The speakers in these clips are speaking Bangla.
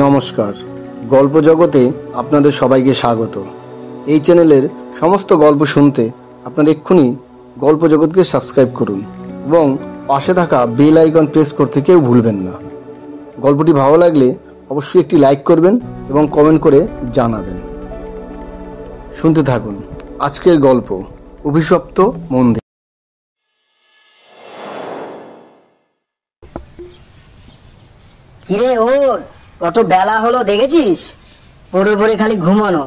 নমস্কার, গল্প জগতে আপনাদের সবাইকে স্বাগত। এই চ্যানেলের সমস্ত গল্প শুনতে আপনারা এক্ষুনি গল্প জগৎকে সাবস্ক্রাইব করুন এবং পাশে থাকা বেল আইকন প্রেস করতে কেউ ভুলবেন না। গল্পটি ভালো লাগলে অবশ্যই একটি লাইক করবেন এবং কমেন্ট করে জানাবেন। শুনতে থাকুন আজকের গল্প, অভিশপ্ত মন্দির। কিরে ওর কত বেলা হলো দেখেছিস? পড়ে পড়ে খালি ঘুমানো।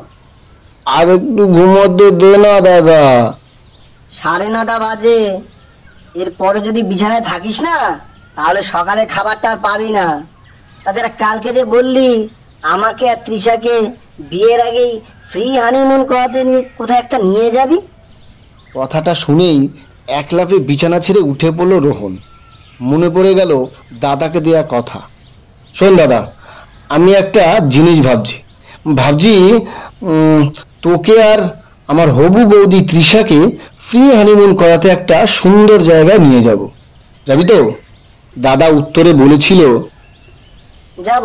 আর একটু ঘুমোতে দে না দাদা। 9:30 বাজে, এরপরে যদি বিছানায় থাকিস না তাহলে সকালে খাবারটা আর পাবি না। তাছাড়া কালকে যে বললি আমাকে আর তৃষাকে বিয়ের আগেই ফ্রি হানিমুন করাতে নিয়ে কোথায় একটা নিয়ে যাবি। কথাটা শুনেই এক লাফে বিছানা ছেড়ে উঠে পড়ল রোহন। মনে পড়ে গেল দাদাকে দেয়া কথা। শোন দাদা, আমি একটা জিনিস ভাবছি তোকে আর আমার হবু বৌদি তৃষাকে ফ্রি হানিমুন করাতে একটা সুন্দর জায়গায় নিয়ে যাব। যাবি তো? দাদা উত্তরে বলেছিল, যাব,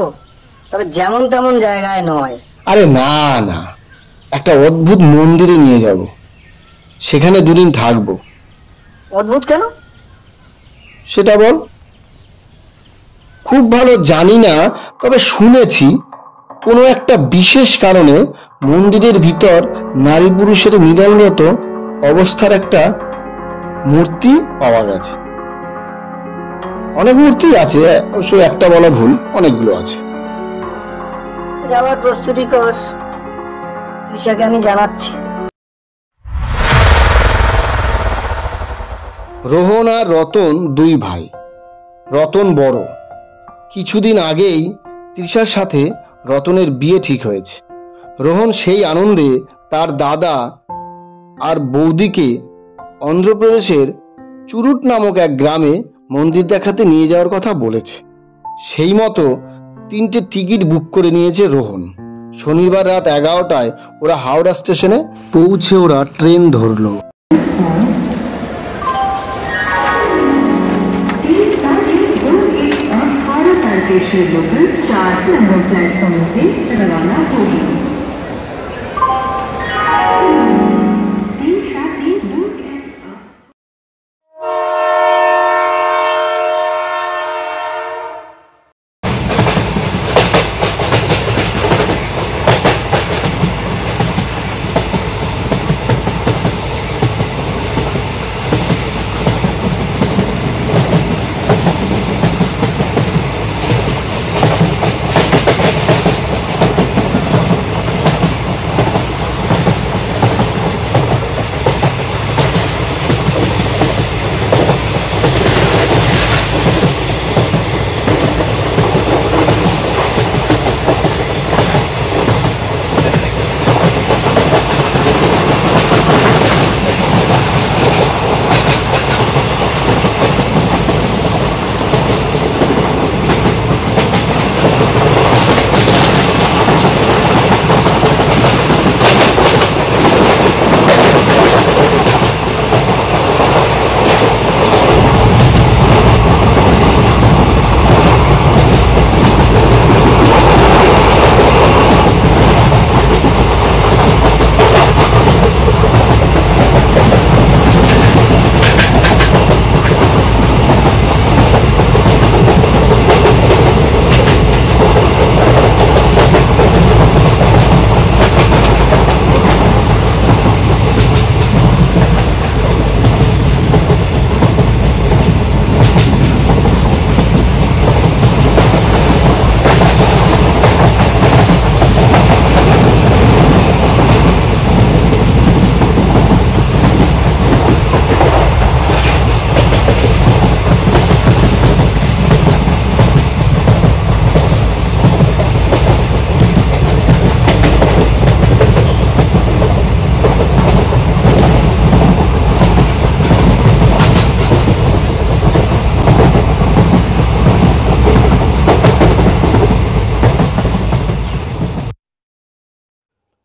তবে যেমন তেমন জায়গায় নয়। আরে না না, একটা অদ্ভুত মন্দিরে নিয়ে যাব, সেখানে দুদিন থাকবো। অদ্ভুত কেন? সেটা বল। খুব ভালো জানি না, তবে শুনেছি কোনো একটা বিশেষ কারণে মন্দিরের ভিতর নারী পুরুষের মিলনরত অবস্থার একটা মূর্তি পাওয়া গেছে। অনেক মূর্তি আছে, অবশ্য একটা বলা ভুল, অনেকগুলো আছে। যাওয়ার প্রস্তুতি কর, তৃষাকে আমি জানাচ্ছি। রোহন আর রতন দুই ভাই। রতন বড়। কিছুদিন আগেই তৃষার সাথে রতনের বিয়ে ঠিক হয়েছে। রোহন সেই আনন্দে তার দাদা আর বৌদিকে অন্ধ্রপ্রদেশের চুরুট নামক এক গ্রামে মন্দির দেখাতে নিয়ে যাওয়ার কথা বলেছে। সেই মতো 3টে টিকিট বুক করে নিয়েছে রোহন। শনিবার রাত 11টায় ওরা হাওড়া স্টেশনে পৌঁছে ওরা ট্রেন ধরলো। लोकल 4 नंबर प्लेटफॉर्म से रवाना होगी।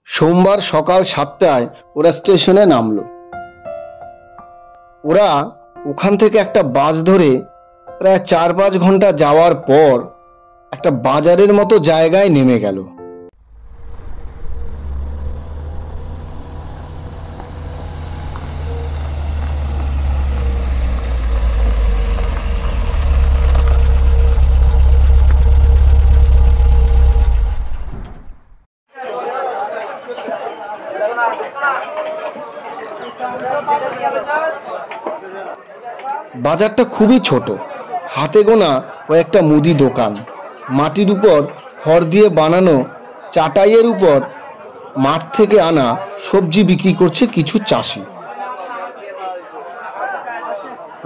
সোমবার সকাল 7টায় ওরা স্টেশনে নামলো। ওরা ওখান থেকে একটা বাস ধরে প্রায় 4-5 ঘন্টা যাওয়ার পর একটা বাজারের মতো জায়গায় নেমে গেল। বাজারটা খুবই ছোট, হাতে গোনা কয়েকটা মুদি দোকান, মাটির উপর খড় দিয়ে বানানো চাটাইয়ের উপর মাঠ থেকে আনা সবজি বিক্রি করছে কিছু চাষি।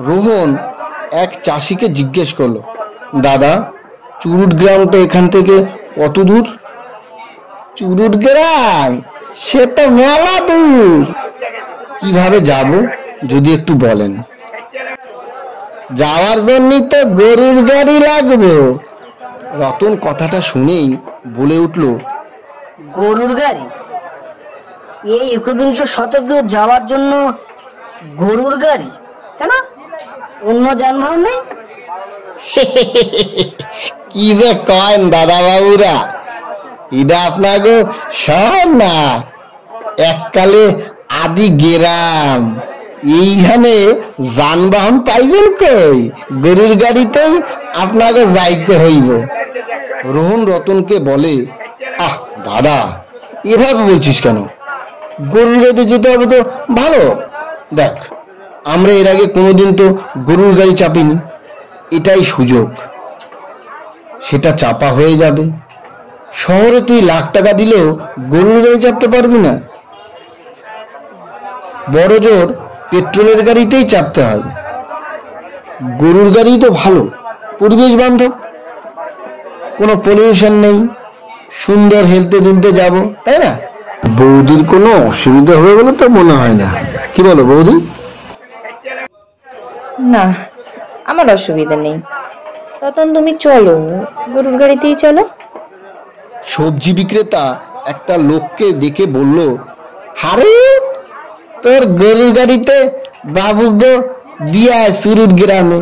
রোহন এক চাষিকে জিজ্ঞেস করলো, দাদা, চুরুট গ্রামটা এখান থেকে কত দূর? চুরুট গ্রাম? সেটা মেলা দূর। কিভাবে যাব যদি একটু বলেন? যাওয়ার জন্যই তো গরুর গাড়ি লাগবে। রতন কথাটা শুনেই বলে উঠল, গরুর গাড়ি? এই একবিংশ শতকে যাওয়ার জন্য গরুর গাড়ি? কেন, অন্য যানবাহন নেই? কি যে কয়েন দাদা বাবুরা, এটা আপনাকে শহর না, এককালে আদি গ্রাম। এইখানে যানবাহন পাইবেন কই? গরুর গাড়িতেই আপনাকে যাইতে হইব। রোহন রতনকে বলে, আহ দাদা, এভাবে বলছিস কেন? গরুর গাড়িতে যেতে হবে তো ভালো। দেখ, আমরা এর আগে কোনোদিন তো গরুর গাড়ি চাপিনি, এটাই সুযোগ। সেটা চাপা হয়ে যাবে। শহরে তুই লাখ টাকা দিলেও গরুর গাড়ি চাপতে পারবি না। বড় জোর পেট্রোলের গাড়িতেই চাপতে হবে। গরুর গাড়ি তো ভালো, পরিবেশ বান্ধব, কোনো পলিউশন নেই, সুন্দর হেলতে দুলতে যাব, তাই না? বৌদির কোনো অসুবিধা হয়ে গেলে তো মনে হয় না। কি বলো বৌদি? না, আমার অসুবিধা নেই। রতন, তুমি চলো, গরুর গাড়িতেই চলো। সবজি বিক্রেতা একটা লোককে ডেকে বলল, আরে তোর গরুর গাড়িতে বাবু গো বিয়া চুরুট গ্রামে।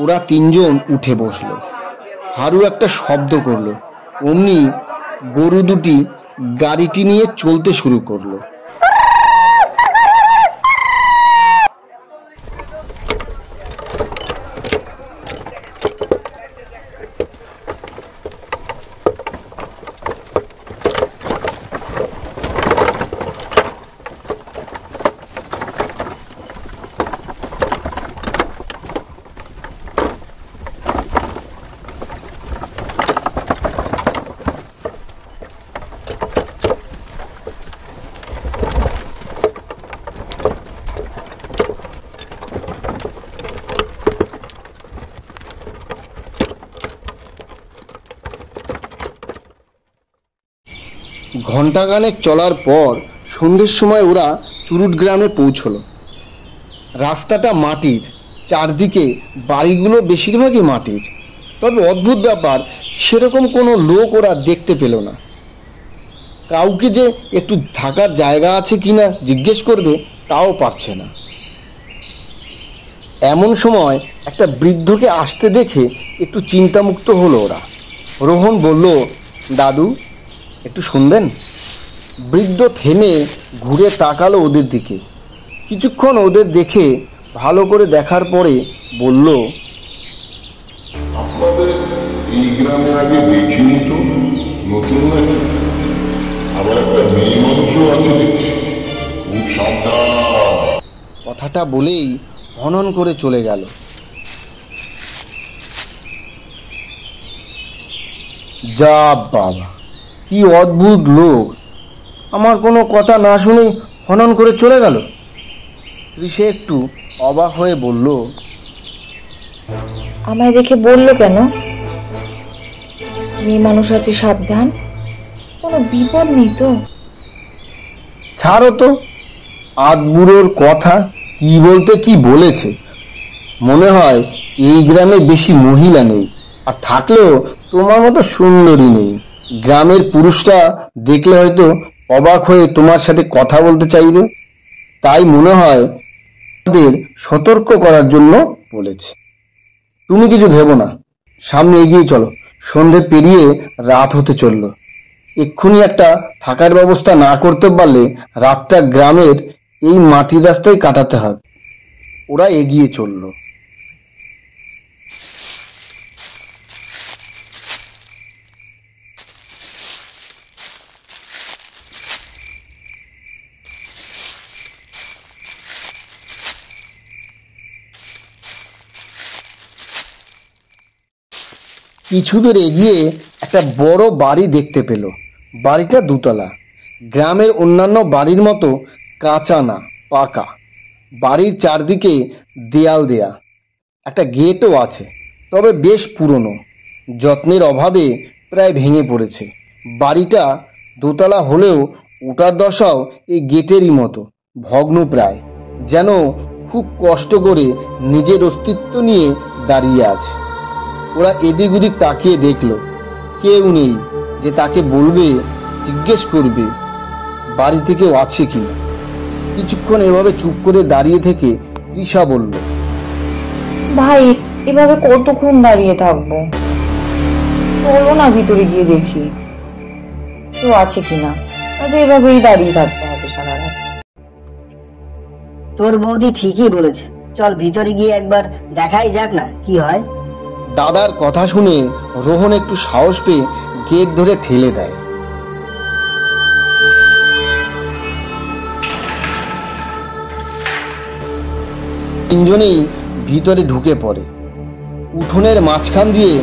ওরা তিনজন উঠে বসলো। হারু একটা শব্দ করলো, অমনি গরু দুটি গাড়িটি নিয়ে চলতে শুরু করলো। ঘণ্টাখানেক চলার পর সন্ধ্যের সময় ওরা চুরুট গ্রামে পৌঁছলো। রাস্তাটা মাটির, চারদিকে বাড়িগুলো বেশিরভাগই মাটির। তবে অদ্ভুত ব্যাপার, সেরকম কোনো লোক ওরা দেখতে পেল না। কাউকে যে একটু থাকার জায়গা আছে কিনা জিজ্ঞেস করবে, তাও পারছে না। এমন সময় একটা বৃদ্ধকে আসতে দেখে একটু চিন্তামুক্ত হলো ওরা। রোহন বলল, দাদু, একটু শুনবেন? বৃদ্ধ থেমে ঘুরে তাকালো ওদের দিকে। কিছুক্ষণ ওদের দেখে ভালো করে দেখার পরে বলল, আপনাদের এই গ্রামে আগে দেখিনি তো, নতুন নাকি? আবার একটা মেয়ে মানুষও আছে দেখছি, খুব সাবধান। কথাটা বলেই হনন করে চলে গেল। যা বাবা, কি অদ্ভুত লোক! আমার কোনো কথা না শুনে হনন করে চলে গেল। সে একটু অবাক হয়ে বলল, আমায় দেখে বললো কেন মেয়ে মানুষ আছে, সাবধান? কোনো বিপদ নেই তো? ছাড়ো তো, আধবুড়োর কথা কি বলতে কি বলেছে। মনে হয় এই গ্রামে বেশি মহিলা নেই, আর থাকলেও তোমার মতো সুন্দরী নেই। গ্রামের পুরুষরা দেখলে হয়তো অবাক হয়ে তোমার সাথে কথা বলতে চাইবে। তাই মনে হয় তাদের সতর্ক করার জন্য বলেছে। তুমি কিছু ভেবো না, সামনে এগিয়ে চলো, সন্ধে পেরিয়ে রাত হতে চলল। এক্ষুনি একটা থাকার ব্যবস্থা না করতে পারলে রাতটা গ্রামের এই মাটির রাস্তায় কাটাতে হবে। ওরা এগিয়ে চলল। কিছু দূর এগিয়ে একটা বড় বাড়ি দেখতে পেল। বাড়িটা দুতলা। গ্রামের অন্যান্য বাড়ির মতো কাঁচা না, পাকা। বাড়ির চারদিকে দেয়াল দেয়া, একটা গেটও আছে, তবে বেশ পুরনো, যত্নের অভাবে প্রায় ভেঙে পড়েছে। বাড়িটা দোতলা হলেও ওটার দশাও এই গেটেরই মতো, ভগ্ন প্রায়, যেন খুব কষ্ট করে নিজের অস্তিত্ব নিয়ে দাঁড়িয়ে আছে। ওরা এদিক ওদিক তাকিয়ে দেখল, কেউ নেই যে তাকে বলবে, জিজ্ঞেস করবে বাড়িতে কেউ আছে কিনা। কিছুক্ষণ এভাবে চুপ করে দাঁড়িয়ে থেকে তৃষা বলল, ভাই এভাবে কতক্ষণ দাঁড়িয়ে থাকবো? চলো না ভিতরে গিয়ে দেখি কেউ আছে কিনা। এভাবেই দাঁড়িয়ে থাকতে হবে সারা রাত। তোর বৌদি ঠিকই বলেছে, চল ভিতরে গিয়ে একবার দেখাই যাক না কি হয়। দাদার কথা শুনে রোহন একটু সাহস পেয়ে গেট ধরে ঠেলে দেয়। তিনজনেই ভিতরে ঢুকে পড়ে। উঠোনের মাঝখান দিয়ে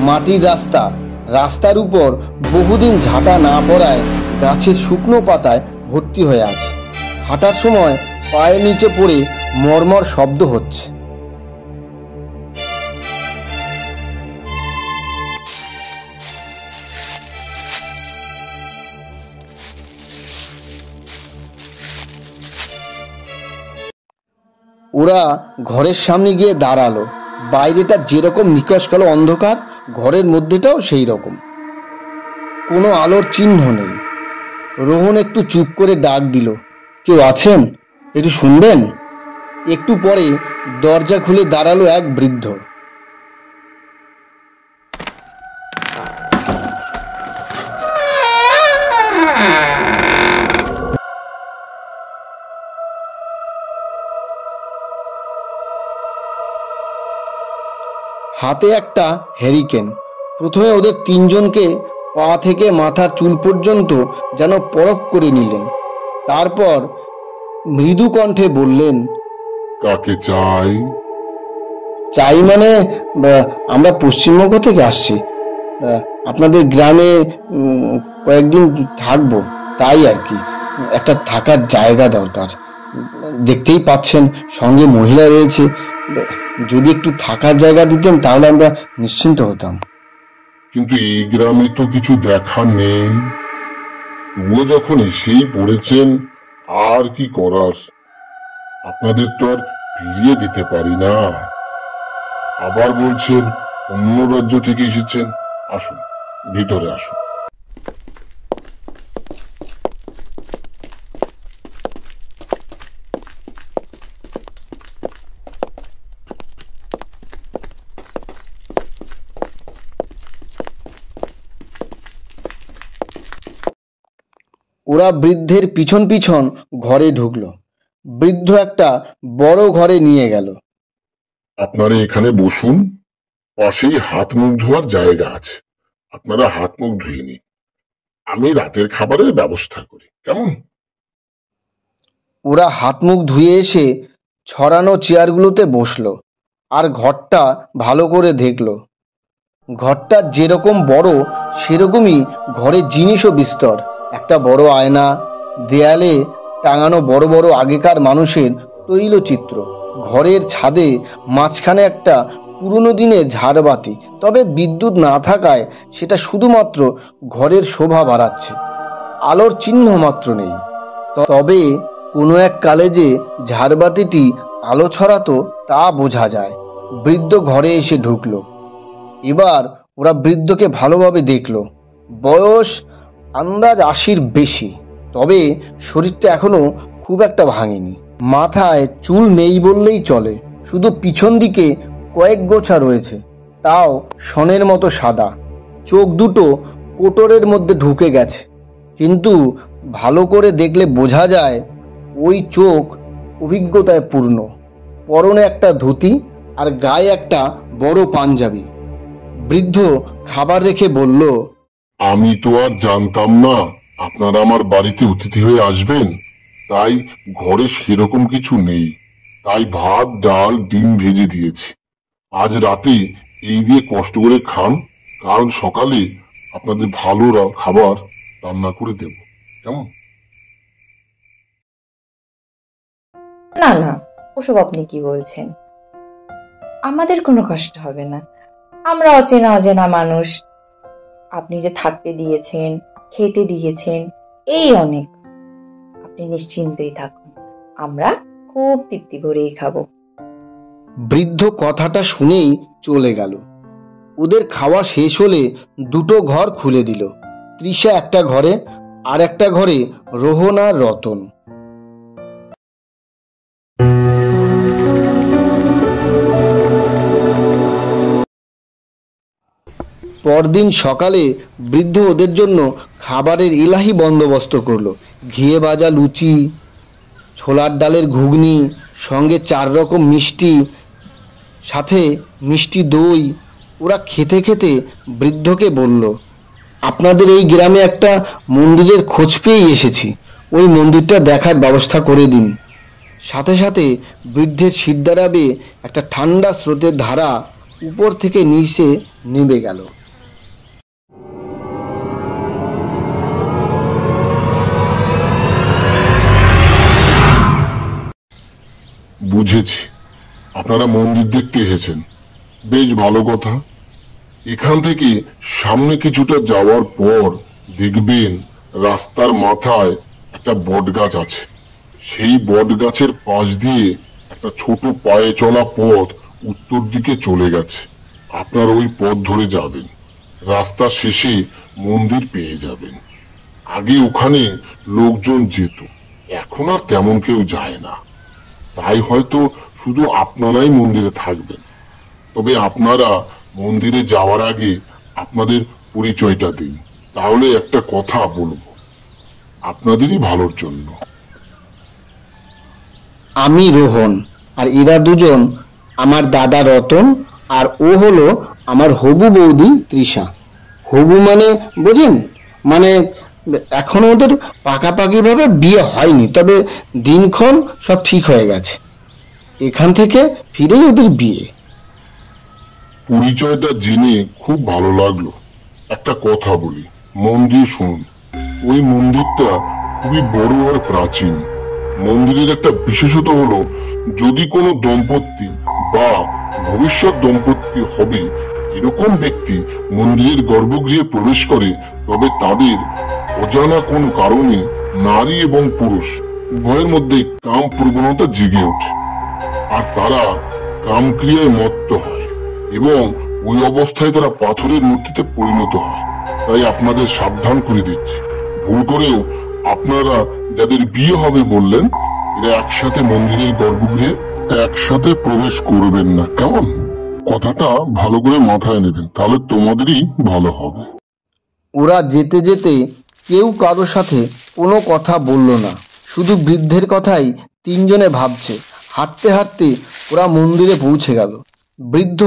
মাটির রাস্তা, রাস্তার উপর বহুদিন ঝাঁটা না পড়ায় গাছের শুকনো পাতায় ভর্তি হয়ে আছে। হাঁটার সময় পায়ের নিচে পড়ে মর্মর শব্দ হচ্ছে। ওরা ঘরের সামনে গিয়ে দাঁড়ালো। বাইরেটা যেরকম নিকষ কালো অন্ধকার, ঘরের মধ্যেটাও সেই রকম, কোনো আলোর চিহ্ন নেই। রোহন একটু চুপ করে ডাক দিল, কেউ আছেন? একটু শুনবেন? একটু পরে দরজা খুলে দাঁড়ালো এক বৃদ্ধ। হাতে একটা হ্যারিকেন। প্রথমে ওদের তিনজনকে পা থেকে মাথার চুল পর্যন্ত যেন পরখ করে নিলেন। তারপর মৃদু কণ্ঠে বললেন, কাকে চাই? চাই মানে আমরা পশ্চিমবঙ্গ থেকে আসছি, আপনাদের গ্রামে কয়েকদিন থাকবো, তাই আর কি। একটা থাকার জায়গা দরকার। দেখতেই পাচ্ছেন সঙ্গে মহিলা রয়েছে, যদি একটু থাকার জায়গা দিতেন তাহলে আমরা নিশ্চিন্ত হতাম। কিন্তু এই গ্রামে তো কিছু দেখা নেই। তবুও যখন এসেই পড়েছেন, আর কি করার? আপনাদের তো আর ফিরিয়ে দিতে পারি না। আবার বলছেন অন্য রাজ্য থেকে এসেছেন। আসুন, ভিতরে আসুন। ওরা বৃদ্ধের পিছন পিছন ঘরে ঢুকলো। বৃদ্ধ একটা বড় ঘরে নিয়ে গেল। আপনারা এখানে বসুন, পাশেই হাত মুখ ধোয়ার জায়গা আছে। আপনারা হাত মুখ ধুয়ে নিন, আমি রাতের খাবারের ব্যবস্থা করি, কেমন? ওরা হাত মুখ ধুয়ে এসে ছড়ানো চেয়ারগুলোতে বসলো আর ঘরটা ভালো করে দেখলো। ঘরটা যেরকম বড় সেরকমই ঘরের জিনিসও বিস্তর। একটা বড় আয়না, দেয়ালে টাঙানো বড় বড় আগেকার মানুষের তৈলচিত্র। ঘরের ছাদে মাঝখানে একটা পুরনো দিনের ঝাড়বাতি, তবে বিদ্যুৎ না থাকায় সেটা শুধুমাত্র ঘরের শোভা বাড়াচ্ছে, আলোর চিহ্ন মাত্র নেই। তবে কোনো এক কালে যে ঝাড়বাতিটি আলো ছড়াতো তা বোঝা যায়। বৃদ্ধ ঘরে এসে ঢুকলো। এবার ওরা বৃদ্ধকে ভালোভাবে দেখলো। বয়স আন্দাজ ৮০-র বেশি, তবে শরীরটা এখনো খুব একটা ভাঙেনি। মাথায় চুল নেই বললেই চলে, শুধু পিছন দিকে কয়েক গোছা রয়েছে। তাও সনের মতো সাদা। চোখ দুটো কোটরের মধ্যে ঢুকে গেছে, কিন্তু ভালো করে দেখলে বোঝা যায় ওই চোখ অভিজ্ঞতায় পূর্ণ। পরনে একটা ধুতি আর গায়ে একটা বড় পাঞ্জাবি। বৃদ্ধ খাবার রেখে বলল, আমি তো আর জানতাম না আপনারা আমার বাড়িতে অতিথি হয়ে আসবেন, তাই ঘরে সেরকম কিছু নেই, তাই ভাত ডাল ডিম ভেজে দিয়েছি। আজ রাতে এই দিয়ে কষ্ট করে খান, কাল সকালে আপনাদের ভালো খাবার রান্না করে দেব, কেমন? না না, ওসব আপনি কি বলছেন? আমাদের কোনো কষ্ট হবে না, আমরা অচেনা অজানা মানুষ। আপনি যে থাকতে দিয়েছেন, খেতে দিয়েছেন, এই অনেক। আপনি নিশ্চিন্তেই থাকুন, আমরা খুব তৃপ্তি ভরেই খাবো। বৃদ্ধ কথাটা শুনেই চলে গেল। ওদের খাওয়া শেষ হলে দুটো ঘর খুলে দিল। তৃষা একটা ঘরে, আর একটা ঘরে রোহন আর রতন। পরদিন সকালে বৃদ্ধ ওদের জন্য খাবারের ইলাহি বন্দোবস্ত করলো। ঘিয়ে ভাজা লুচি, ছোলার ডালের ঘুগনি, সঙ্গে 4 রকম মিষ্টি, সাথে মিষ্টি দই। ওরা খেতে খেতে বৃদ্ধকে বলল, আপনাদের এই গ্রামে একটা মন্দিরের খোঁজ পেয়ে এসেছি, ওই মন্দিরটা দেখার ব্যবস্থা করে দিন। সাথে সাথে বৃদ্ধের সিদ্ধারা বেয়ে একটা ঠান্ডা স্রোতের ধারা উপর থেকে নিচে নেমে গেল। বুঝেছি, আপনারা মন্দির দেখতে এসেছেন, বেশ ভালো কথা। এখান থেকে সামনে কিছুটা যাওয়ার পর দেখবেন রাস্তার মাথায় একটা বট গাছ আছে। সেই বট গাছের পাশ দিয়ে একটা ছোট পায়ে চলা পথ উত্তর দিকে চলে গেছে। আপনার ওই পথ ধরে যাবেন, রাস্তার শেষে মন্দির পেয়ে যাবেন। আগে ওখানে লোকজন যেত, এখন আর তেমন কেউ যায় না, তাই হয়তো শুধু আপনারাই মন্দিরে থাকবেন। তবে আপনারা মন্দিরে যাওয়ার আগে আপনাদের পরিচয়টা দিন, তাহলে একটা কথা বলবো, আপনাদেরই ভালোর জন্য। আমি রোহন, আর এরা দুজন আমার দাদা রতন, আর ও হলো আমার হবু বৌদি তৃষা। হবু মানে বোঝেন, মানে এখন ওদের পাকাপাকি ভাবে বিয়ে হয়নি, তবে দিনক্ষণ সব ঠিক হয়ে গেছে। এখান থেকে ফিরেই ওদের বিয়ে। পরিচয়টা জেনে খুব ভালো লাগলো। একটা কথা বলি, মন দিয়ে শুনুন। ওই মন্দিরটা খুবই বড় আর প্রাচীন। মন্দিরের একটা বিশেষত হলো, যদি কোনো দম্পতি বা ভবিষ্যৎ দম্পতি হবে এরকম ব্যক্তি মন্দিরের গর্ভগৃহে প্রবেশ করে, তবে তাদের অজানা কোন কারণে নারী এবং পুরুষ উভয়ের মধ্যে কাম প্রবণতা জেগে ওঠে, আর তারা কামক্রিয়ায় মত্ত হয় এবং ওই অবস্থায় তারা পাথরের মূর্তিতে পরিণত হয়। তাই আপনাদের সাবধান করে দিচ্ছি, ভুল করেও আপনারা যাদের বিয়ে হবে বললেন, এরা একসাথে মন্দিরের গর্ভগৃহে একসাথে প্রবেশ করবেন না, কেমন? কথাটা ভালো করে মাথায় নেবেন, তাহলে তোমাদেরই ভালো হবে। ওরা যেতে যেতে কেউ কারোর সাথে কোনো কথা বলল না, শুধু বৃদ্ধের কথাই তিনজনে ভাবছে। হাঁটতে হাঁটতে ওরা মন্দিরে পৌঁছে গেল। বৃদ্ধ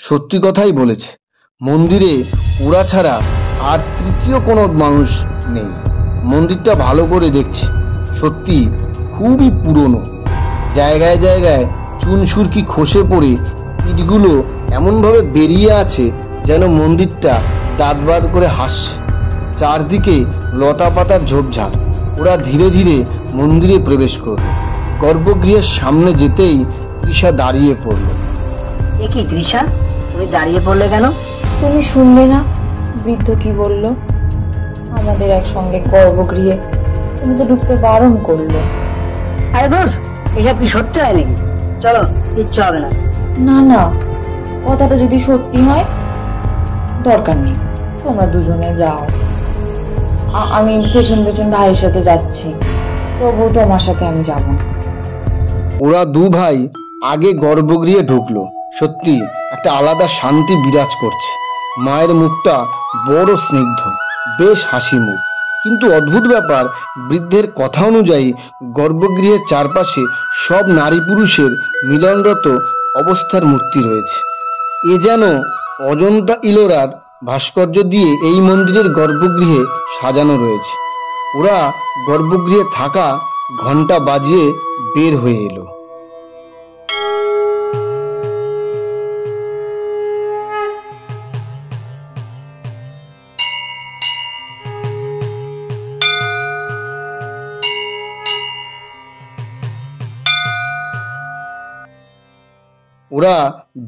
সত্যি কথাই বলেছে, মন্দিরে ওরা ছাড়া আর তৃতীয় কোনো মানুষ নেই। মন্দিরটা ভালো করে দেখছি, সত্যি খুবই পুরনো। জায়গায় জায়গায় চুনসুরকি খসে পড়ে ইটগুলো এমনভাবে বেরিয়ে আছে যেন মন্দিরটা দাঁত বার করে হাসছে। চারদিকে লতা পাতার ঝোপঝাড়। ওরা ধীরে ধীরে মন্দিরে প্রবেশ করল। গর্ভগৃহের সামনে যেতেই তৃষা দাঁড়িয়ে পড়ল। এ কি তৃষা, তুমি দাঁড়িয়ে পড়লে কেন? তুমি শুনলে না বৃদ্ধ কি বলল? আমাদের একসঙ্গে গর্ভগৃহে তুমি তো ঢুকতে বারণ করলে। আরে দোষ, এসব কি সত্যি হয় নাকি? চলো, কিচ্ছু হবে না। না না, কথাটা যদি সত্যি হয় দরকার নেই, তোমরা দুজনে যাও। আমি পেছন পেছন ভাইয়ের সাথে যাচ্ছি, তবু তোমার সাথে আমি যাব না। ওরা দু ভাই আগে গর্ভগৃহে ঢুকলো। সত্যি একটা আলাদা শান্তি বিরাজ করছে। মায়ের মুখটা বড় স্নিগ্ধ, বেশ হাসি মুখ। কিন্তু অদ্ভুত ব্যাপার, বৃদ্ধের কথা অনুযায়ী গর্ভগৃহের চারপাশে সব নারী পুরুষের মিলনরত অবস্থার মূর্তি রয়েছে। এ যেন অজন্তা ইলোরার ভাস্কর্য দিয়ে এই মন্দিরের গর্ভগৃহে সাজানো রয়েছে। ওরা গর্ভগৃহে থাকা ঘন্টা বাজিয়ে বের হয়ে এলো। ওরা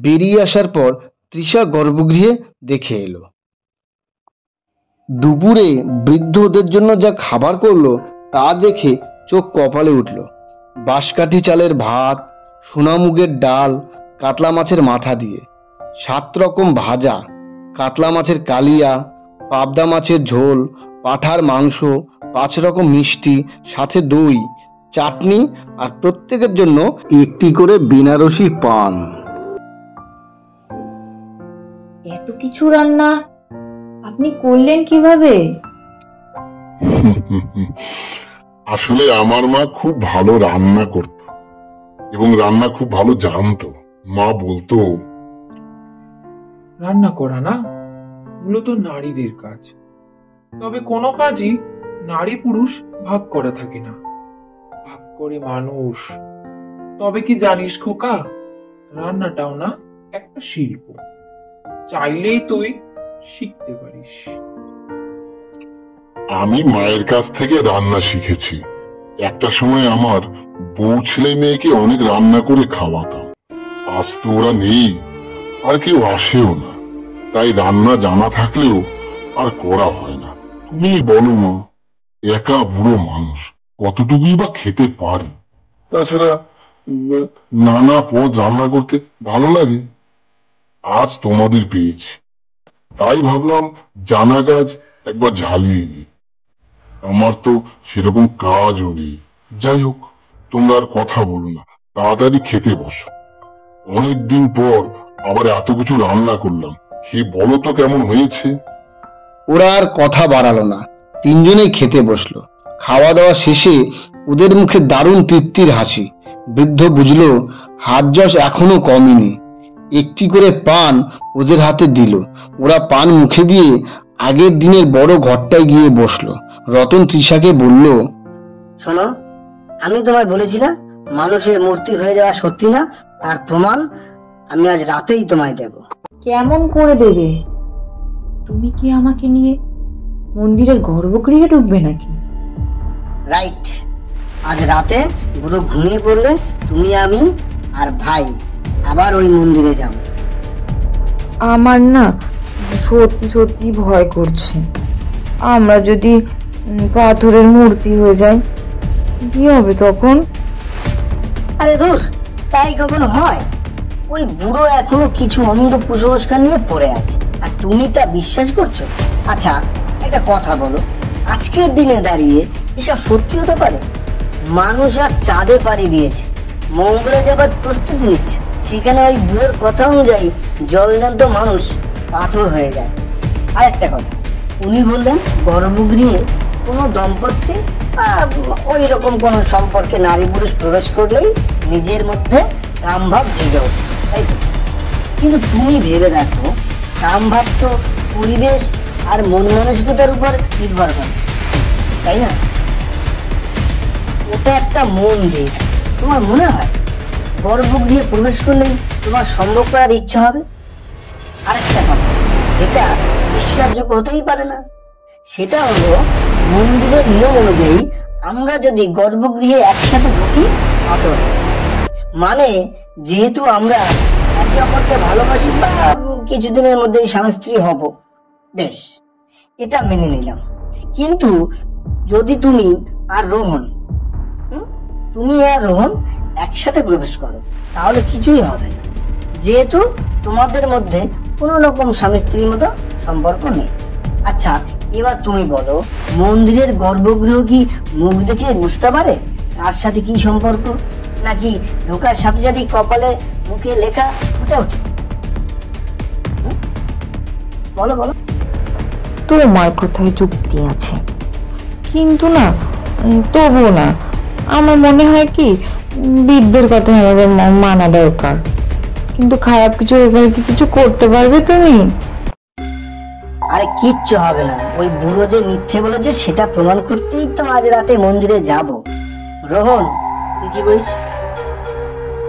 বেরিয়ে আসার পর তৃষা গর্ভগৃহে দেখে এলো। দুপুরে বৃদ্ধ ওদের জন্য যা খাবার করলো তা দেখে চোখ কপালে উঠল। বাঁশকাঠি চালের ভাত, সোনামুগের ডাল, কাতলা মাছের মাথা দিয়ে 7 রকম ভাজা, কাতলা মাছের কালিয়া, পাবদা মাছের ঝোল, পাঁঠার মাংস, 5 রকম মিষ্টি, সাথে দই, চাটনি আর প্রত্যেকের জন্য একটি করে বেনারসি পান। এত কিছু রান্না আপনি করলেন কিভাবে? আসলে আমার মা খুব ভালো রান্না করত এবং রান্না খুব ভালো জানতো। মা বলতো, রান্না করা না মূলত নারীদের কাজ, তবে কোনো কাজই নারী পুরুষ ভাগ করা থাকে না, ভাগ করে মানুষ। তবে কি জানিস খোকা, রান্নাটাও না একটা শিল্প, চাইলেই তুই শিখতে পারিস। আমি মায়ের কাছ থেকে রান্না শিখেছি। একটা সময় আমার বউ ছেলে মেয়েকে অনেক রান্না করে খাওয়াতাম। আজ তো ওরা নেই, আর কেউ আসেও না, তাই রান্না জানা থাকলেও আর করা হয় না। তুমি বলো মা, একা বুড়ো মানুষ কতটুকুই বা খেতে পারি? তাছাড়া নানা পদ রান্না করতে ভালো লাগে। আজ তোমাদের পেয়েছি, তাই ভাবলাম জানা কাজ একবার ঝালিয়ে নি। আমার তো সেরকম কাজও নেই। যাই হোক, তোমরা আর কথা বলো না, তাড়াতাড়ি খেতে বসো। অনেকদিন পর আবার এত কিছু রান্না করলাম, খেয়ে বলো তো কেমন হয়েছে। ওরা আর কথা বাড়ালো না, তিনজনেই খেতে বসলো। খাওয়া দাওয়া শেষে ওদের মুখে দারুণ তৃপ্তির হাসি। বৃদ্ধ বুঝলো হাত যশ এখনো কমেনি। একটি করে পান ওদের হাতে দিল। ওরা পান মুখে দিয়ে আগের দিনের বড় ঘরটায় গিয়ে বসলো। রতন তৃষাকে বলল, শোনো, আমি তোমায় বলেছি না মানুষের মূর্তি হয়ে যাওয়া সত্যি না, তার প্রমাণ আমি আজ রাতেই তোমায় দেব। কেমন করে দেবে? তুমি কি আমাকে নিয়ে মন্দিরের গর্ভগৃহে ঢুকবে নাকি? রাইট, আজ রাতে পুরো ঘুমিয়ে পড়লে তুমি, আমি আর ভাই আবার ওই মন্দিরে যাব। আমার না সত্যি সত্যি ভয় করছে। আমরা যদি পাথরের মূর্তি হয়ে যাই, কি হবে তখন? আরে দূর, তাই কখনো হয়? ওই বুড়ো এখনো কিছু অন্ধ কুসংস্কার নিয়ে পড়ে আছে, আর তুমি তা বিশ্বাস করছো? আচ্ছা একটা কথা বলো, আজকের দিনে দাঁড়িয়ে এসব সত্যি হতে পারে? মানুষ আর চাঁদে পাড়ি দিয়েছে, মঙ্গলে যাবার প্রস্তুতি নিচ্ছে, সেখানে ওই বুড়োর কথা অনুযায়ী জলজান্ত মানুষ পাথর হয়ে যায়। আর একটা কথা, উনি বললেন গর্ভগৃহে কোনো দম্পতি ওই রকম কোনো সম্পর্কে নারী পুরুষ প্রবেশ করলেই নিজের মধ্যে কামভাব জেগে ওঠে, তাই তো? কিন্তু তুমি ভেবে দেখো, কামভাব তো পরিবেশ আর মন মানসিকতার উপর নির্ভর করে, তাই না? ওটা একটা মন্দির। তোমার মনে হয় গর্ভগৃহে প্রবেশ করলেই তোমার সম্ভব করার ইচ্ছা হবে? আরেকটা কথা, এটা বিশ্বাসযোগ্য হতেই পারে না। সেটা হলো, মন্দিরের নিয়ম অনুযায়ী আমরা যদি গর্ভগৃহে একসাথে ঢুকি, মানে যেহেতু আমরা একে অপরকে ভালোবাসি বা কিছুদিনের মধ্যেই স্বামী স্ত্রী হব, বেশ এটা মেনে নিলাম। কিন্তু যদি তুমি আর রোহন একসাথে প্রবেশ করো, তাহলে কিছুই হবে না, যেহেতু তোমাদের মধ্যে কোন রকম স্বামী স্ত্রীর মতো সম্পর্ক নেই। আচ্ছা এবার তুমি বলো, মন্দিরের গর্ভগৃহ কি মুখ দেখে বুঝতে পারে তার সাথে কি সম্পর্ক? নাকি ঢোকার সাথে সাথে কপালে মুখে লেখা ফুটে ওঠে? বলো বলো। তোমার কোথায় যুক্তি আছে, কিন্তু না তবুও না, আমার মনে হয় কি বৃদ্ধের কথা আমাদের মানা দরকার। কিন্তু খারাপ কিছু হলে কি কিছু করতে পারবে তুমি? আরে কিচ্ছু হবে না, ওই বুড়ো যে মিথ্যে বলেছে সেটা প্রমাণ করতেই তো আজ রাতে মন্দিরে যাব। রোহন, তুই কি বলিস?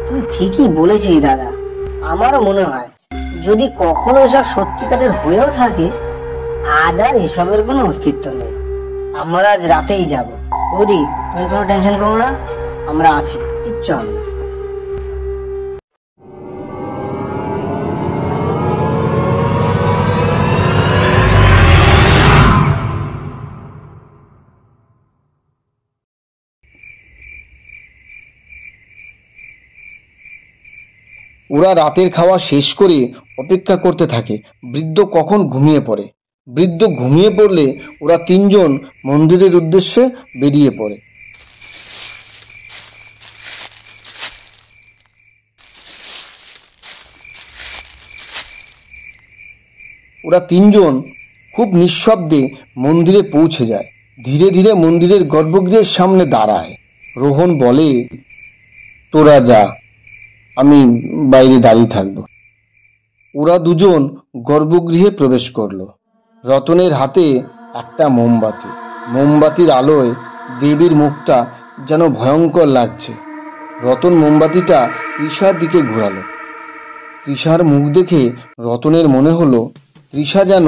তুই ঠিকই বলেছিস দাদা। আমারও মনে হয় যদি কখনো এসব সত্যিকারের হয়েও থাকে, আজ আর এসবের কোনো অস্তিত্ব নেই। আমরা আজ রাতেই যাব। বৌদি, তুমি কোনো টেনশন করো না, আমরা আছি, কিচ্ছু হবে না। ওরা রাতের খাওয়া শেষ করে অপেক্ষা করতে থাকে বৃদ্ধ কখন ঘুমিয়ে পড়ে। বৃদ্ধ ঘুমিয়ে পড়লে ওরা তিনজন মন্দিরের উদ্দেশ্যে বেরিয়ে পড়ে। ওরা তিনজন খুব নিঃশব্দে মন্দিরে পৌঁছে যায়। ধীরে ধীরে মন্দিরের গর্ভগৃহের সামনে দাঁড়ায়। রোহন বলে, তোরা যা, আমি বাইরে দাঁড়িয়ে থাকবো। ওরা দুজন গর্ভগৃহে প্রবেশ করলো। রতনের হাতে একটা মোমবাতি। মোমবাতির আলোয় দেবীর মুখটা যেন ভয়ঙ্কর লাগছে। রতন মোমবাতিটা তৃষার দিকে ঘোরালো। তৃষার মুখ দেখে রতনের মনে হলো তৃষা যেন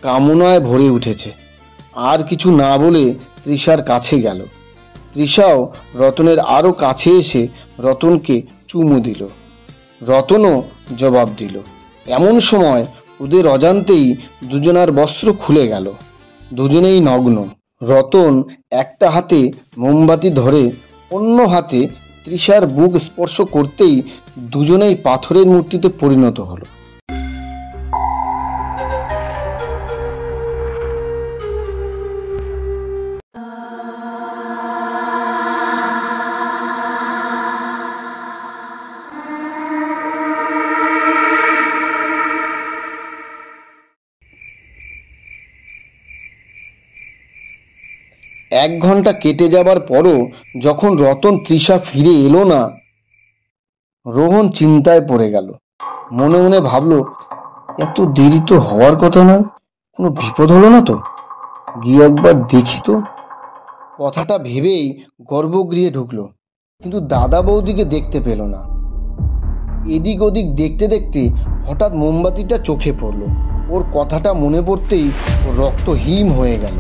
কামনায় ভরে উঠেছে। আর কিছু না বলে তৃষার কাছে গেল। তৃষাও রতনের আরো কাছে এসে রতনকে চুমু দিল। রতনও জবাব দিল। এমন সময় ওদের অজান্তেই দুজনার বস্ত্র খুলে গেল। দুজনেই নগ্ন। রতন একটা হাতে মোমবাতি ধরে অন্য হাতে তৃষার বুক স্পর্শ করতেই দুজনেই পাথরের মূর্তিতে পরিণত হলো। এক ঘন্টা কেটে যাবার পরও যখন রতন তৃষা ফিরে এলো না, রোহন চিন্তায় পড়ে গেল। মনে মনে ভাবলো, এত দেরি তো হওয়ার কথা না, কোনো বিপদ হলো না তো? গিয়ে একবার দেখি তো। কথাটা ভেবেই গর্ভগৃহে ঢুকলো, কিন্তু দাদা বৌদিকে দেখতে পেল না। এদিক ওদিক দেখতে দেখতে হঠাৎ মোমবাতিটা চোখে পড়লো। ওর কথাটা মনে পড়তেই ওর রক্ত হিম হয়ে গেল।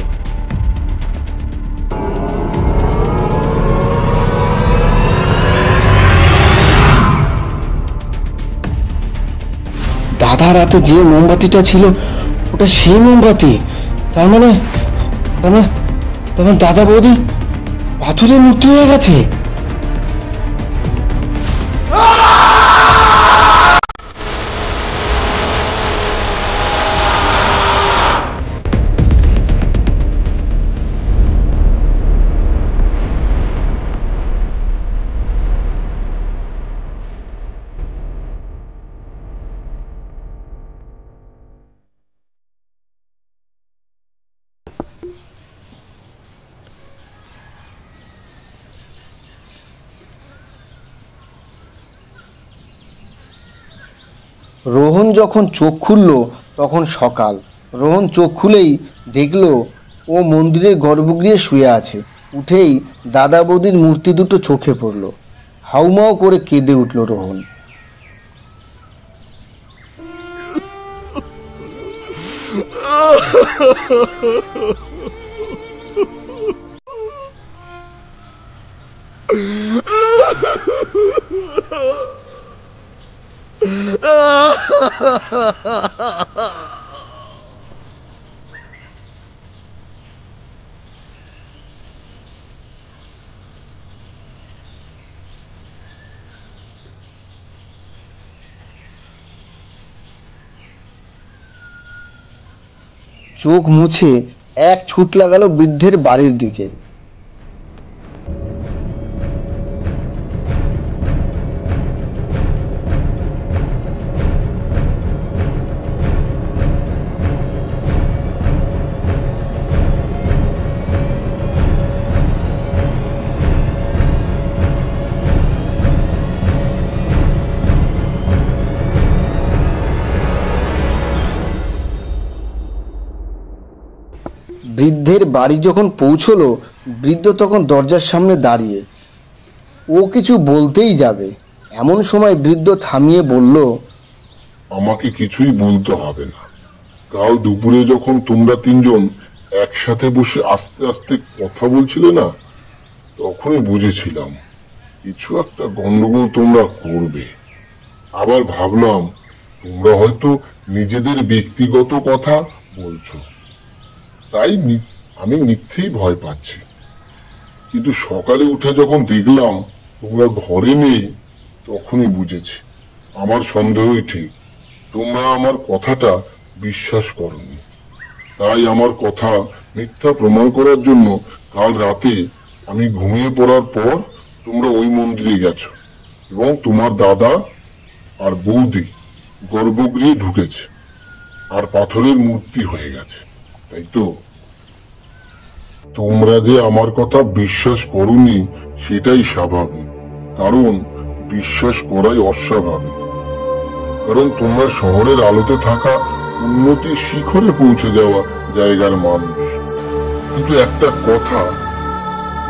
দাদার হাতে যে মোমবাতিটা ছিল ওটা সেই মোমবাতি। তার মানে দাদা বৌদি পাথরের মূর্তি হয়ে গেছে। রোহন যখন চোখ খুলল তখন সকাল। রোহন চোখ খুলেই দেখল ও মন্দিরের গর্ভগৃহে শুয়ে আছে। উঠেই দাদা বৌদির মূর্তি দুটো চোখে পড়ল। হাউমাউ করে কেঁদে উঠল রোহন। চোখ মুছে এক ছুট লাগালো বৃদ্ধের বাড়ির দিকে। বৃদ্ধের বাড়ি যখন পৌঁছলো, বৃদ্ধ তখন দরজার সামনে দাঁড়িয়ে। ও কিছু বলতেই যাবে, এমন সময় বৃদ্ধ থামিয়ে বলল, আমাকে কিছুই বলতে হবে না। কাল দুপুরে যখন তোমরা তিনজন একসাথে বসে আস্তে আস্তে কথা বলছিলে না, তখনই বুঝেছিলাম কিছু একটা গন্ডগোল তোমরা করবে। আবার ভাবলাম তোমরা হয়তো নিজেদের ব্যক্তিগত কথা বলছো, তাই আমি মিথ্যেই ভয় পাচ্ছি। কিন্তু সকালে উঠে যখন দেখলাম তোমরা ঘরে নেই, তখনই বুঝেছি আমার সন্দেহই ঠিক। তোমরা আমার কথাটা বিশ্বাস করোনি, তাই আমার কথা মিথ্যা প্রমাণ করার জন্য কাল রাতে আমি ঘুমিয়ে পড়ার পর তোমরা ওই মন্দিরে গেছো এবং তোমার দাদা আর বৌদি গর্ভগৃহে ঢুকেছে আর পাথরের মূর্তি হয়ে গেছে, তাই তো? তোমরা যে আমার কথা বিশ্বাস করোনি সেটাই স্বাভাবিক, কারণ বিশ্বাস করাই অস্বাভাবিক। কারণ তোমরা শহরের আলোতে থাকা উন্নতির শিখরে পৌঁছে যাওয়া জায়গার মানুষ। কিন্তু একটা কথা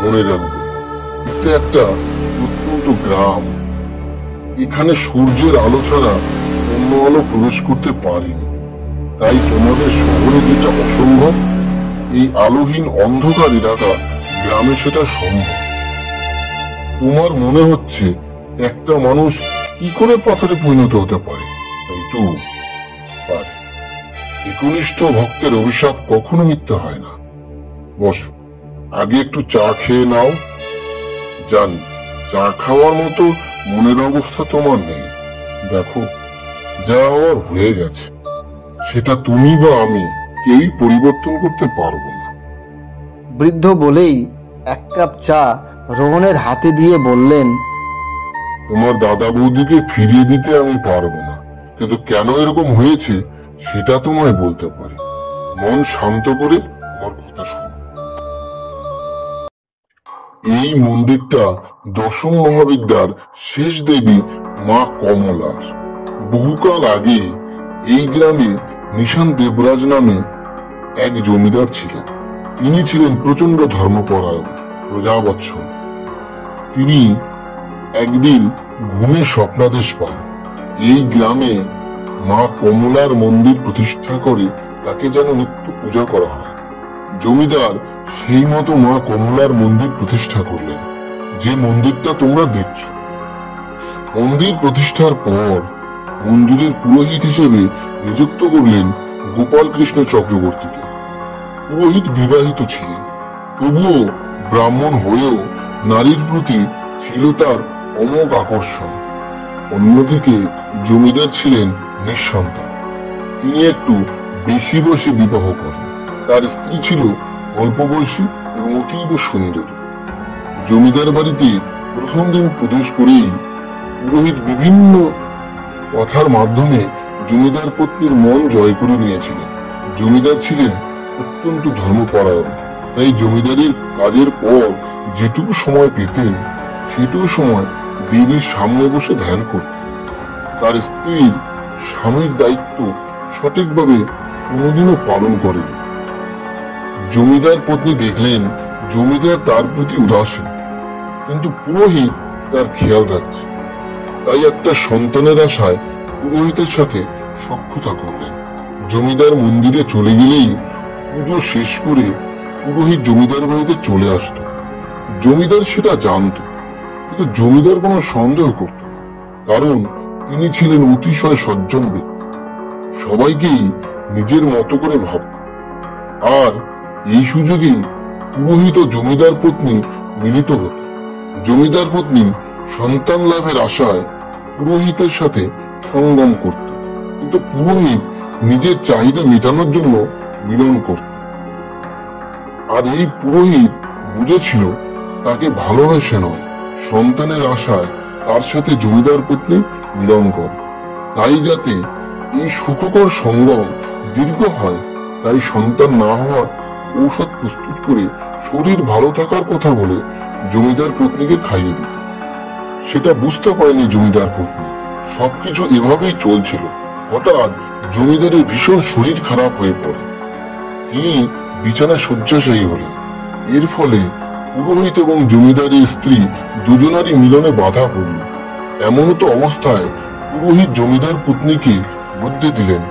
মনে রাখবে, এটা একটা প্রত্যন্ত গ্রাম। এখানে সূর্যের আলো ছাড়া অন্য আলো প্রবেশ করতে পারেনি, তাই তোমাদের শহরে যেটা অসম্ভব, এই আলোহীন অন্ধকার এলাকা গ্রামে সেটা সম্ভব। তোমার মনে হচ্ছে একটা মানুষ কি করে পাথরে পরিণত হতে পারে, তাই তো? পারে। একনিষ্ঠ ভক্তের অভিশাপ কখনো মিথ্যা হয় না। বসো, আগে একটু চা খেয়ে নাও। জানি চা খাওয়ার মতো মনের অবস্থা তোমার নেই। দেখো, যা হওয়ার হয়ে গেছে, সেটা তুমি বা আমি কেউই পরিবর্তন করতে পারবো না। বৃদ্ধ বলেই এক কাপ চা রোহনের হাতে দিয়ে বললেন, তোমার দাদা বৌদিকে ফিরিয়ে দিতে আমি পারবো না, কিন্তু কেন এরকম হয়েছে সেটা তোমায় বলতে পারি। মন শান্ত করে আমার কথা শোনো। এই মন্দিরটা দশম মহাবিদ্যার শেষ দেবী মা কমলার। বহুকাল আগে এই গ্রামে নিশান দেবরাজ নামে এক জমিদার ছিলেন। তিনি ছিলেন প্রচন্ড ধর্মপরায়ণ, প্রজাবৎসল। তিনি একদিন ঘুমে স্বপ্নাদেশ পান এই গ্রামে মা কমলার মন্দির প্রতিষ্ঠা করে তাকে যেন নিত্য পূজা করা হয়। জমিদার সেই মতো মা কমলার মন্দির প্রতিষ্ঠা করলেন, যে মন্দিরটা তোমরা দেখছো। মন্দির প্রতিষ্ঠার পর মন্দিরের পুরোহিত হিসেবে নিযুক্ত করলেন গোপাল কৃষ্ণ চক্রবর্তীকে। পুরোহিত বিবাহিত ছিলেন, তবুও ব্রাহ্মণ হয়েও নারীর প্রতি ছিল তার অমোঘ আকর্ষণ। অন্যদিকে জমিদার ছিলেন নিঃসন্তান। তিনি একটু বেশি বয়সে বিবাহ করেন। তার স্ত্রী ছিল অল্প বয়সী এবং অতীব সুন্দর। জমিদার বাড়িতে প্রথম দিন প্রবেশ করেই পুরোহিত বিভিন্ন কথার মাধ্যমে জমিদার পত্নীর মন জয় করে নিয়েছিলেন। জমিদার ছিলেন অত্যন্ত ধর্মপরায়ণ, তাই জমিদারের কাজের পর যেটুকু সময় পেতেন সেটুকু সময় দেবীর সামনে বসে ধ্যান করতেন। তার স্ত্রীর স্বামীর দায়িত্ব সঠিকভাবে কোনোদিনও পালন করেন। জমিদার পত্নী দেখলেন জমিদার তার প্রতি উদাসীন, কিন্তু পুরোহিত তার খেয়াল রাখছে। তাই একটা সন্তানের আশায় পুরোহিতের সাথে সখ্যতা করলেন। জমিদার মন্দিরে চলে গেলেই পুজো শেষ করে পুরোহিত জমিদার বাড়িতে চলে আসত। জমিদার সেটা জানত, কিন্তু জমিদার কোনো সন্দেহ করত না, কারণ তিনি ছিলেন অতিশয় সজ্জন ব্যক্তি, সবাইকেই নিজের মতো করে ভাবত। আর এই সুযোগে পুরোহিত ও জমিদার পত্নী মিলিত হত। জমিদার পত্নী সন্তান লাভের আশায় পুরোহিতের সাথে সঙ্গম করত, কিন্তু পুরোহিত নিজের চাহিদা মেটানোর জন্য মিলন করত। আর এই পুরোহিত বুঝেছিল তাকে ভালোবাসে নয়, সন্তানের আশায় তার সাথে জমিদার পত্নী মিলন করে। তাই যাতে এই সুখকর সঙ্গম দীর্ঘ হয়, তাই সন্তান না হওয়ার ঔষধ প্রস্তুত করে শরীর ভালো থাকার কথা বলে জমিদার পত্নীকে খাইয়ে দিত। সেটা বুঝতে পারেনি জমিদার পত্নী। সবকিছু এভাবেই চলছিল। হঠাৎ জমিদারের ভীষণ শরীর খারাপ হয়ে পড়ে। তিনি বিছানায় শয্যাশায়ী হলেন। এর ফলে পুরোহিত এবং জমিদারের স্ত্রী দুজনারই মিলনে বাধা পড়ল। এমনতো অবস্থায় পুরোহিত জমিদার পত্নীকে বুদ্ধি দিলেন,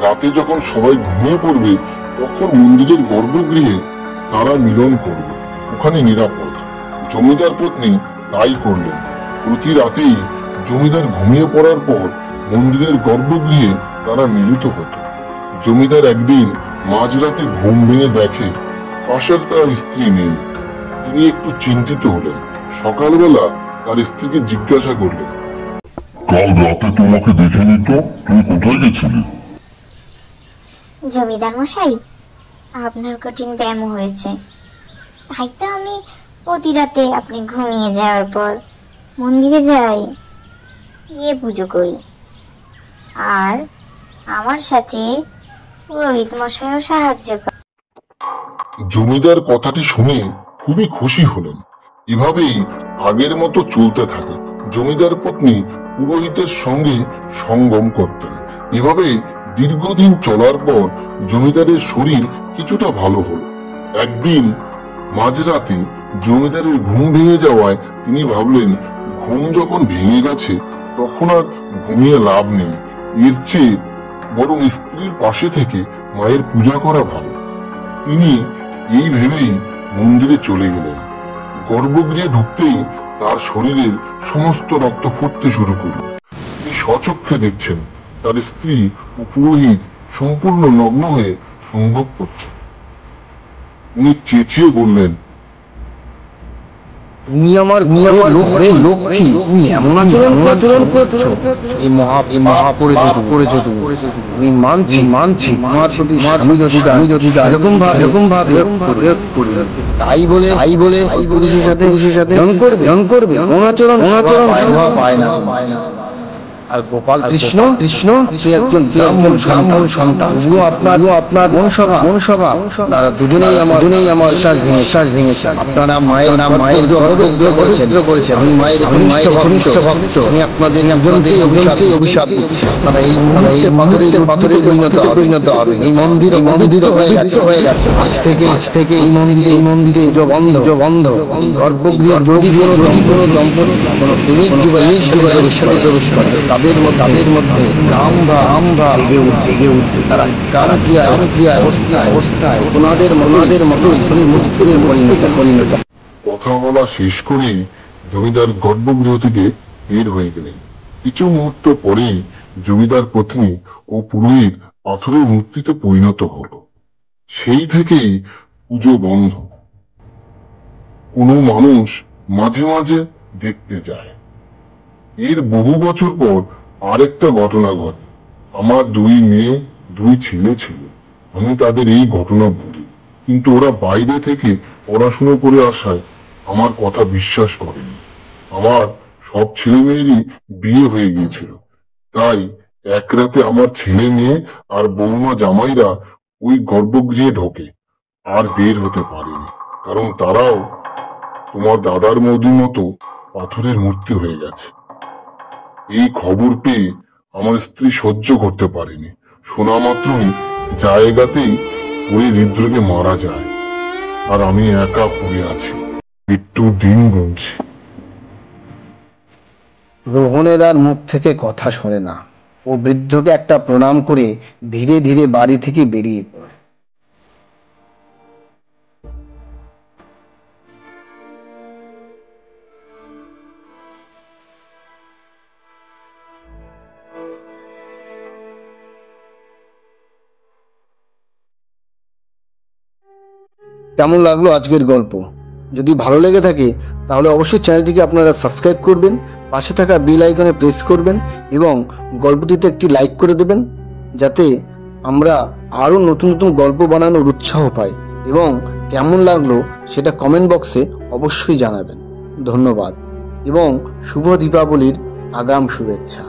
রাতে যখন সবাই ঘুমিয়ে পড়বে তখন মন্দিরের গর্ভগৃহে তারা মিলন করবে, ওখানে নিরাপদ। জমিদার পত্নী তাই করলেন। প্রতি রাতেই জমিদার ঘুমিয়ে পড়ার পর মন্দিরের গর্ভগৃহে তারা মিলিত হতো। জমিদার একদিন মাঝরাতে ঘুম ভেঙে দেখে পাশের তার স্ত্রী নেই। তিনি একটু চিন্তিত হলেন। সকালবেলা তার স্ত্রীকে জিজ্ঞাসা করলেন, কাল রাতে তোমাকে দেখিনি তো, তুমি কোথায় গেছিলে? জমিদার মশাই, আপনার কঠিন ব্যায়াম হয়েছে, তাই তো আমি প্রতি রাতে আপনি ঘুমিয়ে যাওয়ার পর মন্দিরে যাই, গিয়ে পুজো করি। আর আমার সাথে পুরোহিত মশাইও সাহায্য করে। জমিদার কথাটি শুনে খুবই খুশি হলেন। এভাবেই আগের মতো চলতে থাকে। জমিদার পত্নী পুরোহিতের সঙ্গে সঙ্গম করতেন। এভাবে দীর্ঘদিন চলার পর জমিদারের শরীর কিছুটা ভালো হলো। একদিন মাঝরাতে জমিদারের ঘুম ভেঙে যাওয়ায় তিনি ভাবলেন, ঘুম যখন ভেঙে গেছে তখন আর ঘুমিয়ে লাভ নেই, এর চেয়ে বরং স্ত্রীর পাশে থেকে মায়ের পূজা করা ভালো। তিনি এই ভেবেই মন্দিরে চলে গেলেন। গর্ভগৃহে ঢুকতেই তার শরীরের সমস্ত রক্ত ফুটতে শুরু করল। তিনি স্বচক্ষে দেখছেন তার স্ত্রী ও পুরোহিত সম্পূর্ণ নগ্ন হয়ে সংভোগ করছে। উনি চেঁচিয়ে বললেন, তুমি আমার ঘরের লক্ষ্মী, তুমি এমন আচরণ করছো, এই মহাপরিচিত করেছো তুমি। মানছি তোমার প্রতি আমি যদি এরকম ভাবে তাই বলে পুরুষের সাথে জন করবে অনাচরণ শোভা পায় না। আর গোপাল কৃষ্ণ তুই একজন ব্রাহ্মণ সন্তান, আপনার মনসভা তারা দুজনেই আমার শ্বাস ভেঙেছে। আপনারা মায়ের পবিত্র করেছেন। আমি মায়ের ঘনিষ্ঠ ভক্ত। আমি আপনাদের অভিশাপ দিচ্ছি। আপনারা এই মুহূর্তে পাথরের পরিণত হবে। এই মন্দির হয়ে গেছে। আজ থেকে এই মন্দিরে পুজো বন্ধ। গর্ভগৃহে যদি কোনো দম্পতি কোনো প্রেমিক যুগলের সাথে প্রবেশ করে তাদের মধ্যে রামভা জেগে উঠবে। তারা কামক্রিয়ায় অবস্থায় ওনাদের মতোই মৃত্যুর পরিণত। কথা বলা শেষ করে জমিদার গর্ভগৃহ থেকে বের হয়ে গেলেন। কিছু মুহূর্ত পরেই জমিদার পত্নী ও পুরোহিত পাথরের মূর্তিতে পরিণত হল। সেই থেকেই পুজো বন্ধ। কোনো মানুষ মাঝে মাঝে দেখতে যায়। এর বহু বছর পর আরেকটা ঘটনা ঘটে। আমার 2 মেয়ে 2 ছেলে ছিল। আমি তাদের এই ঘটনা বলি, কিন্তু ওরা বাইরে থেকে পড়াশুনো করে আসায় আমার কথা বিশ্বাস করেনি। আমার সব ছেলে মেয়েরই বিয়ে হয়ে গিয়েছিল। তাই এক রাতে আমার ছেলে মেয়ে আর বৌমা জামাইরা ওই গর্ভগৃহে ঢোকে, আর বের হতে পারেনি, কারণ তারাও তোমার দাদার মৌদির মতো পাথরের মূর্তি হয়ে গেছে। এই খবর পেয়ে আমার স্ত্রী সহ্য করতে পারেনি। শোনা মাত্রই জায়গাতেই পড়ে হৃদরোগে মারা যায়। আর আমি একা পড়ে আছি, একটু দিন গুনছি। রোহনের আর মুখ থেকে কথা শোনে না। ও বৃদ্ধকে একটা প্রণাম করে ধীরে ধীরে বাড়ি থেকে বেরিয়ে পড়ে। কেমন লাগলো আজকের গল্প? যদি ভালো লেগে থাকে তাহলে অবশ্যই চ্যানেলটিকে আপনারা সাবস্ক্রাইব করবেন, পাশে থাকা বেল আইকনে প্রেস করবেন এবং গল্পটিতে একটি লাইক করে দেবেন, যাতে আমরা আরও নতুন নতুন গল্প বানানোর উৎসাহ পাই। এবং কেমন লাগলো সেটা কমেন্ট বক্সে অবশ্যই জানাবেন। ধন্যবাদ এবং শুভ দীপাবলির আগাম শুভেচ্ছা।